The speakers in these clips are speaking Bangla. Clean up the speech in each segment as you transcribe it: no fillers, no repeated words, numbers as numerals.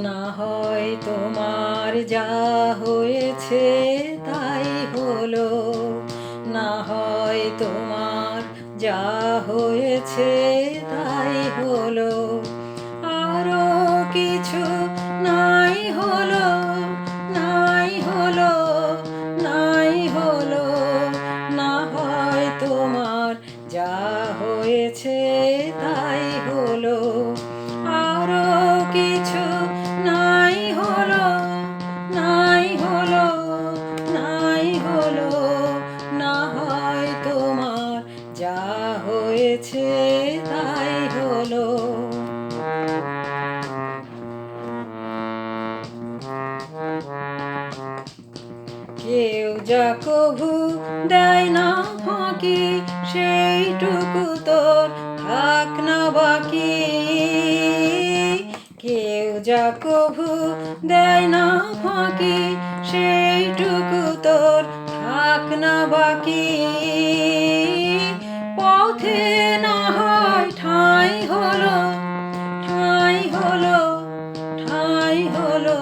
না হয় তোমার যা হয়েছে তাই হলো, না হয় তোমার যা হয়েছে তাই হলো, আরো কিছু নাই হলো, নাই হলো, নাই হলো, না হয় তোমার যা হয়েছে তাই হলো, আরো কিছু নাই হলো, নাই হলো, নাই হলো, না হয় তোমার যা হয়েছে তাই হলো। কেউ যা কভু দেয় না ফাঁকি, সেইটুকু তোর থাক না বাকি। কেউ যা কভু দেয় না ফাঁকি, সেইটুকু তোর থাক না বাকি। পথে না হয় ঠাঁই হলো, ঠাঁই হলো, ঠাঁই হলো,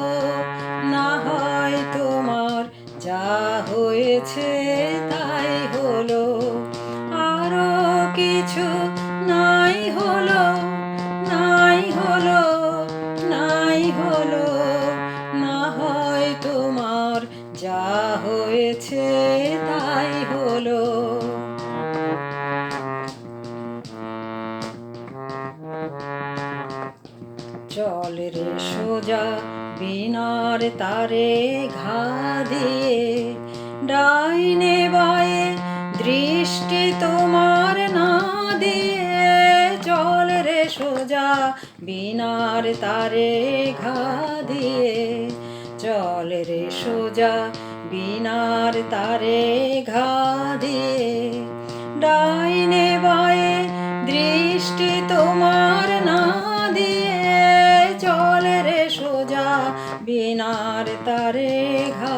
না হয় তোমার যা হয়েছে তাই হলো, আরো কিছু নাই হলো, নাই হলো, নাই হলো, না হয় তোমার যা হয়েছে তাই হলো। চল রে সোজা বিনার তারে ঘা দিয়ে, ডাইনে বায়ে দৃষ্টি তোমার না দিয়ে। চল রে সোজা বিনার তারে ঘা দিয়ে, চল রে সোজা বিনার তারে ঘা দিয়ে, ডাইনে বায়ে দৃষ্টি তোমার না দিয়ে। চল রে সোজা বিনার তারে ঘা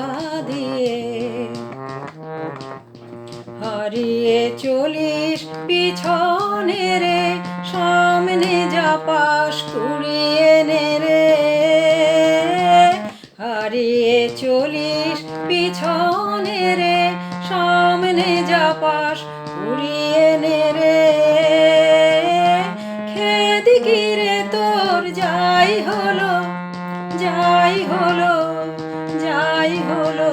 দিয়ে। হারিয়ে চলিস পিছনে রে, সামনে যা পাস কুড়িয়ে নে রে। হারিয়ে চলিস পিছনে রে, সামনে যা পাস কুড়িয়ে নে রে। খেদ কি রে তোর যাই হলো, যাই হলো, যাই হলো,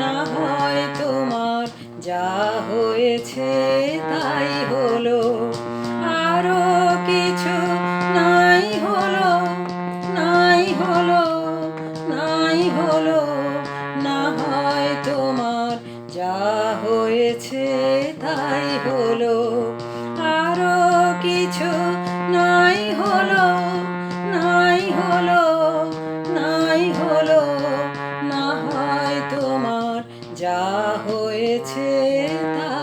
না হয় তোমার যা হয়েছে তাই হলো, আরো কিছু নাই হলো, নাই হলো, নাই হলো, না হয় তোমার যা হয়েছে তাই হলো, আরো কিছু নাই হলো, নাই হলো, নাই হলো, না হয় তোমার যা হয়েছে তাই